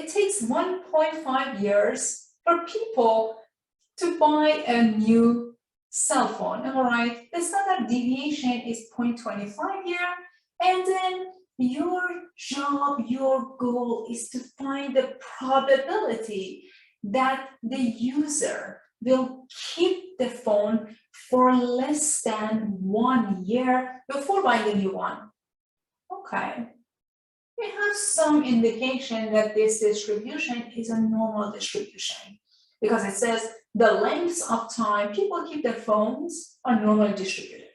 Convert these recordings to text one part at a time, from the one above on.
it takes 1.5 years for people to buy a new cell phone. All right, the standard deviation is 0.25 year, and then your job, your goal is to find the probability that the user will keep the phone for less than 1 year before buying a new one. Okay. We have some indication that this distribution is a normal distribution because it says the lengths of time people keep their phones are normally distributed.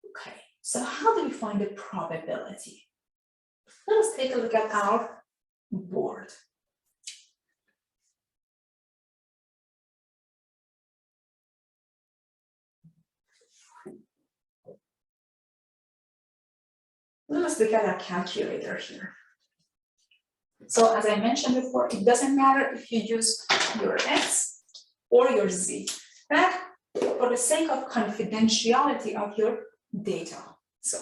Okay, so how do we find the probability? Let us take a look at our board. Let's look at our calculator here. So as I mentioned before, it doesn't matter if you use your X or your Z, but for the sake of confidentiality of your data. So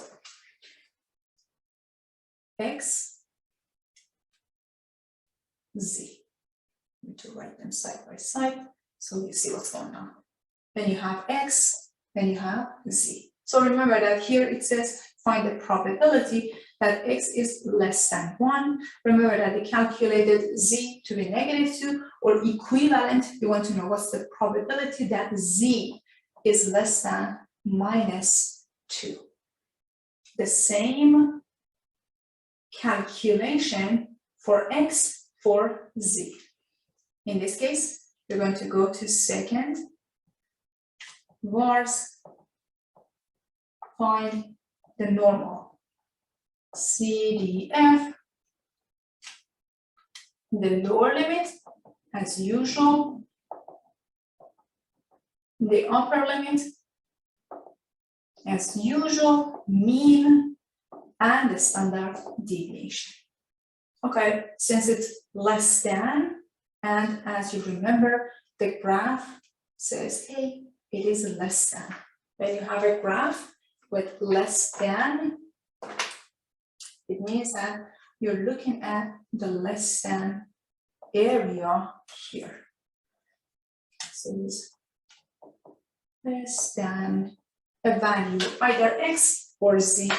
X, Z. I need to write them side by side so you see what's going on. Then you have X, then you have Z. So remember that here it says find the probability that X is less than 1. Remember that we calculated Z to be -2 or equivalent. You want to know what's the probability that Z is less than -2. The same calculation for X for Z. In this case, you're going to go to second vars, find the normal CDF, the lower limit as usual, the upper limit as usual, mean, and the standard deviation. Okay, since it's less than, and as you remember, the graph says, hey, it is less than. When you have a graph with less than, it means that you're looking at the less than area here. So it's less than a value, either X or Z.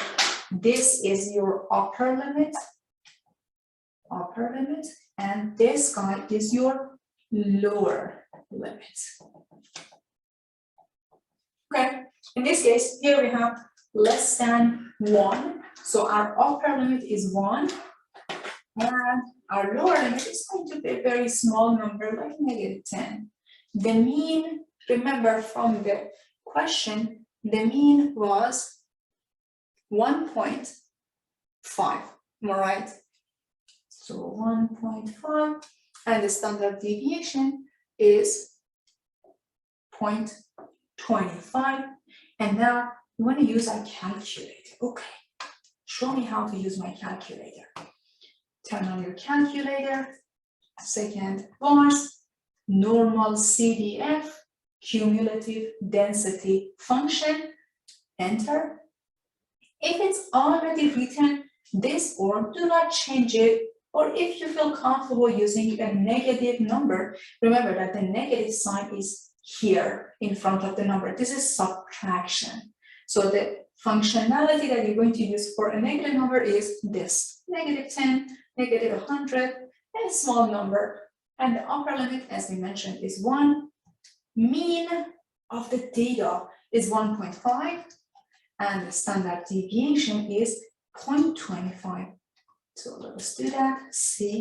This is your upper limit, and this guy is your lower limit. Okay, in this case, here we have less than 1. So our upper limit is 1, and our lower limit is going to be a very small number, like -10. The mean, remember from the question, the mean was 1.5, all right? So 1.5, and the standard deviation is 0.25. And now we want to use our calculator. Okay, show me how to use my calculator. Turn on your calculator, second vars, normal CDF, cumulative density function, enter. If it's already written, this form, do not change it. Or if you feel comfortable using a negative number, remember that the negative sign is here in front of the number. This is subtraction. So the functionality that you're going to use for a negative number is this, -10, -100, and a small number. And the upper limit, as we mentioned, is 1. Mean of the data is 1.5, and the standard deviation is 0.25. So let us do that, see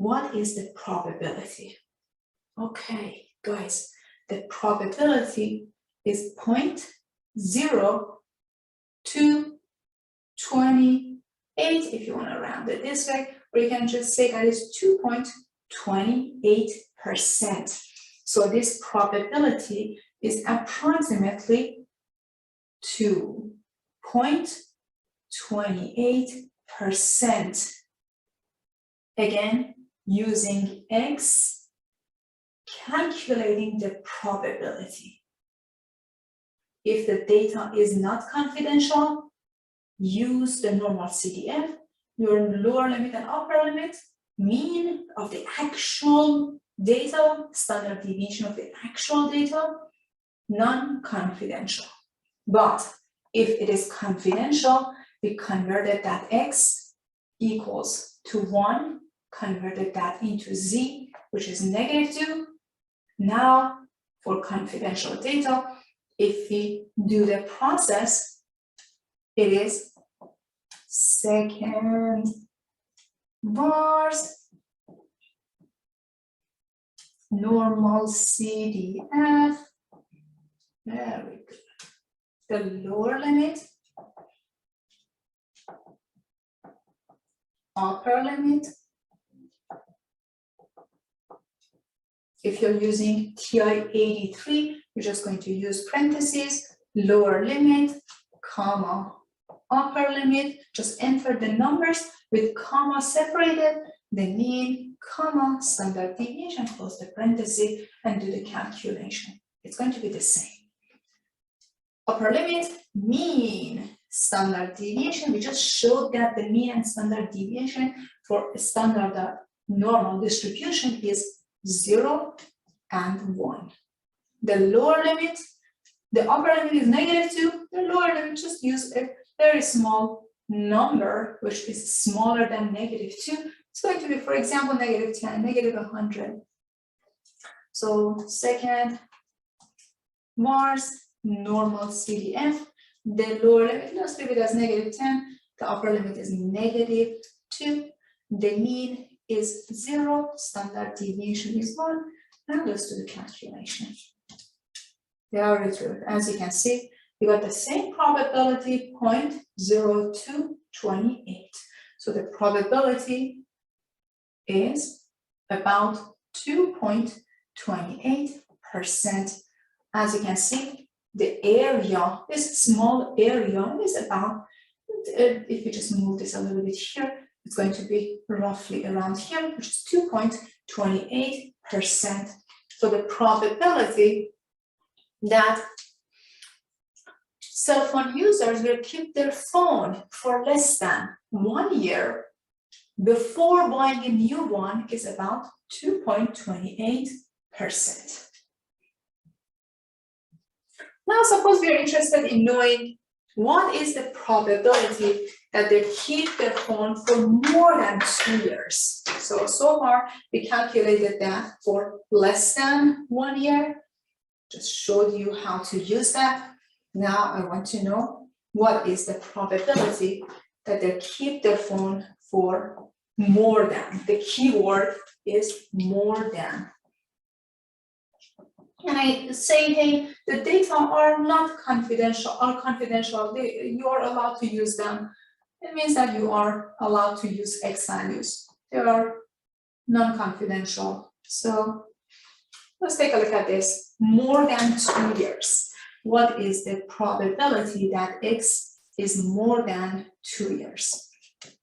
what is the probability. Okay, guys, the probability is 0.0228, if you want to round it this way, or you can just say that is 2.28%. So this probability is approximately 2.28%. Again, using X, calculating the probability. If the data is not confidential, use the normal CDF, your lower limit and upper limit, mean of the actual data, standard deviation of the actual data, non-confidential. But if it is confidential, we converted that x equals to 1, converted that into z, which is -2. Now, for confidential data, if we do the process, it is second bars normal CDF. Very good. The lower limit, upper limit. If you're using TI84, you're just going to use parentheses, lower limit, comma, upper limit. Just enter the numbers with comma separated, the mean, comma, standard deviation, close the parenthesis, and do the calculation. It's going to be the same. Upper limit, mean, standard deviation. We just showed that the mean and standard deviation for a standard normal distribution is 0 and 1. The lower limit, the upper limit is -2. The lower limit, just use a very small number, which is smaller than -2. It's going to be, for example, -10, -100. So second Mars, normal CDF. The lower limit, let's leave it as -10. The upper limit is -2. The mean is 0, standard deviation is 1. Now let's do the calculation. Very good. As you can see, we got the same probability, 0.0228. So the probability is about 2.28%. As you can see, the area, this small area is about, if we just move this a little bit here, it's going to be roughly around here, which is 2.28%. So the probability that cell phone users will keep their phone for less than 1 year before buying a new one is about 2.28%. Now, suppose we are interested in knowing what is the probability that they keep their phone for more than 2 years. So far, we calculated that for less than 1 year. Just showed you how to use that. Now I want to know what is the probability that they keep their phone for more than. The keyword is more than. And I say, hey, the data are not confidential, are confidential. You are allowed to use them. It means that you are allowed to use X values. They are non-confidential. So let's take a look at this. More than 2 years. What is the probability that X is more than 2 years?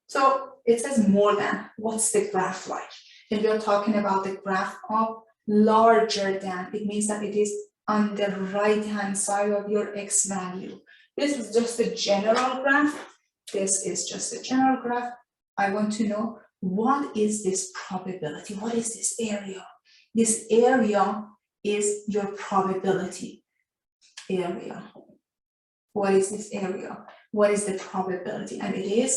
So it says more than. What's the graph like? If you're talking about the graph of larger than, it means that it is on the right-hand side of your X value. This is just a general graph. This is just a general graph. I want to know, what is this probability? What is this area? This area is your probability area. What is this area? What is the probability? And it is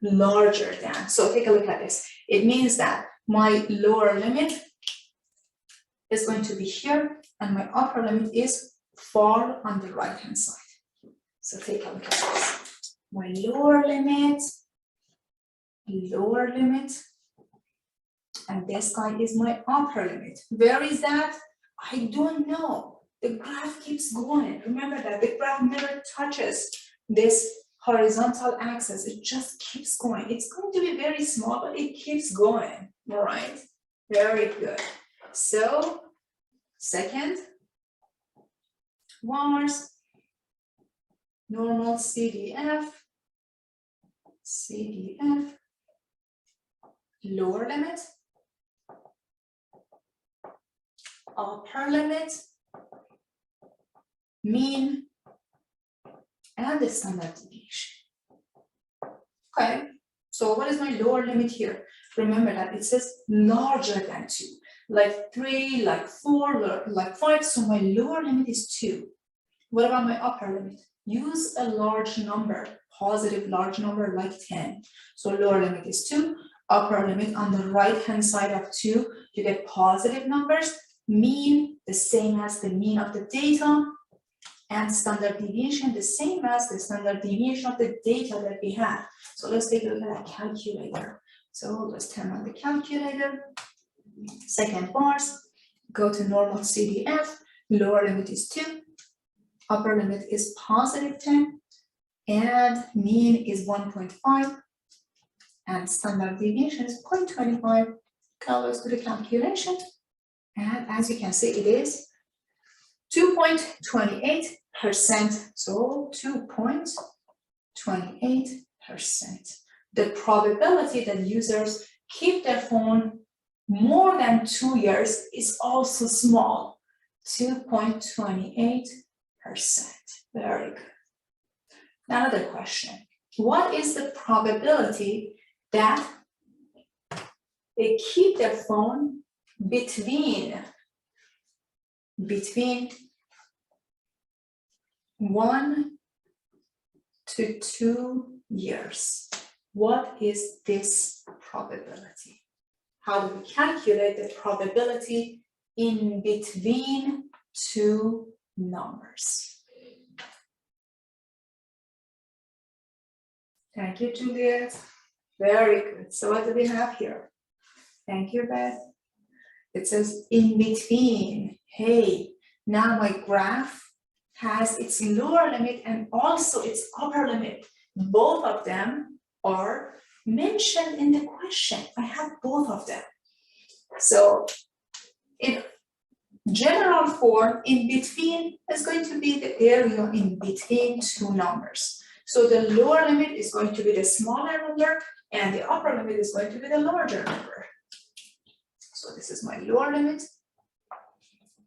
larger than. So take a look at this. It means that my lower limit is going to be here, and my upper limit is far on the right-hand side. So take a look at this. My lower limit, and this guy is my upper limit. Where is that? I don't know. The graph keeps going. Remember that the graph never touches this horizontal axis. It just keeps going. It's going to be very small, but it keeps going. All right. Very good. So, second, Mars, normal CDF, lower limit, upper limit, mean, and the standard deviation. Okay, so what is my lower limit here? remember that it says larger than 2, like 3, like 4, like 5, so my lower limit is 2. What about my upper limit? Use a large number, positive large number like 10. So lower limit is 2, upper limit on the right-hand side of 2, you get positive numbers, mean the same as the mean of the data, and standard deviation the same as the standard deviation of the data that we have. So let's take a look at a calculator. So let's turn on the calculator. Second bars, go to normal CDF, lower limit is 2, upper limit is positive 10, and mean is 1.5, and standard deviation is 0.25. Go to the calculation, and as you can see, it is 2.28%. So 2.28%. The probability that users keep their phone more than 2 years is also small, 2.28%. Very good. Another question. What is the probability that they keep their phone between 1 to 2 years? What is this probability? How do we calculate the probability in between two numbers? Thank you, Juliet. Very good. So what do we have here? Thank you, Beth. It says in between. Hey, now my graph has its lower limit and also its upper limit. Both of them are mentioned in the question. I have both of them. So in general form, in between is going to be the area in between two numbers. So the lower limit is going to be the smaller number and the upper limit is going to be the larger number. So this is my lower limit,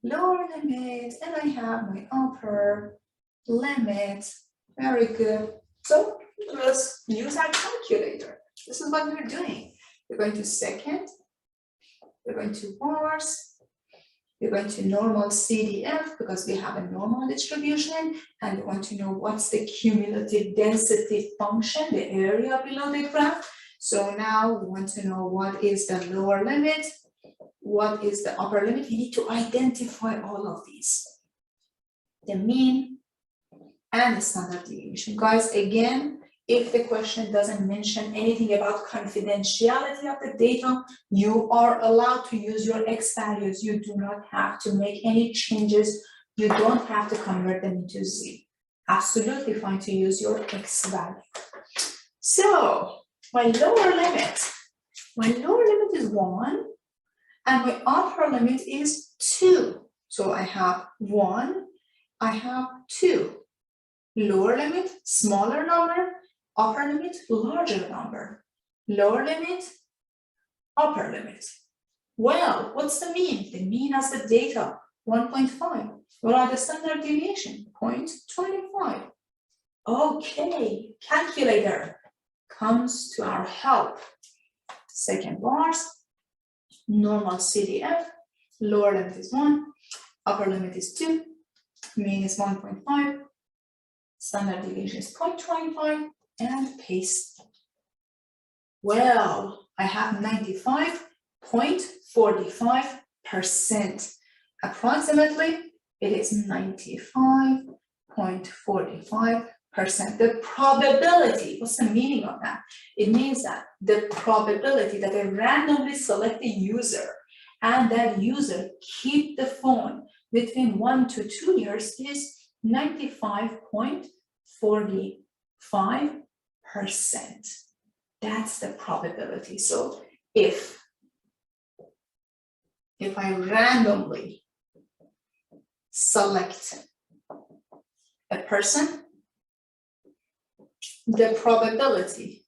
and I have my upper limit. Very good. So let's use our calculator. This is what we're doing. We're going to second, we're going to bars, we're going to normal CDF because we have a normal distribution, and we want to know what's the cumulative density function, the area below the graph. So now we want to know what is the lower limit, what is the upper limit. We need to identify all of these. The mean and the standard deviation. Guys, again, if the question doesn't mention anything about confidentiality of the data, you are allowed to use your X values. You do not have to make any changes. You don't have to convert them into Z. Absolutely fine to use your X value. So my lower limit is 1 and my upper limit is 2. So I have 1, I have 2. Lower limit, smaller number, upper limit, larger number. Lower limit, upper limit. Well, what's the mean? The mean as the data, 1.5. What are the standard deviation? 0.25. Okay, calculator comes to our help. Second bars, normal CDF, lower limit is 1, upper limit is 2, mean is 1.5, standard deviation is 0.25, and paste. Well, I have 95.45%. Approximately, it is 95.45%. The probability, what's the meaning of that? It means that the probability that I randomly select a user and that user keep the phone between 1 to 2 years is 95.45%. That's the probability. So if I randomly select a person, the probability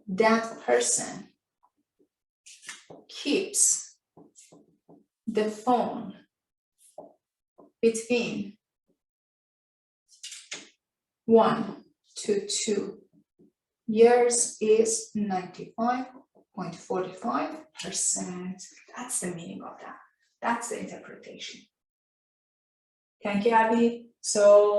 that person keeps the phone between 1 to 2 Yours is 95.45%. That's the meaning of that. That's the interpretation. Thank you, Abby. So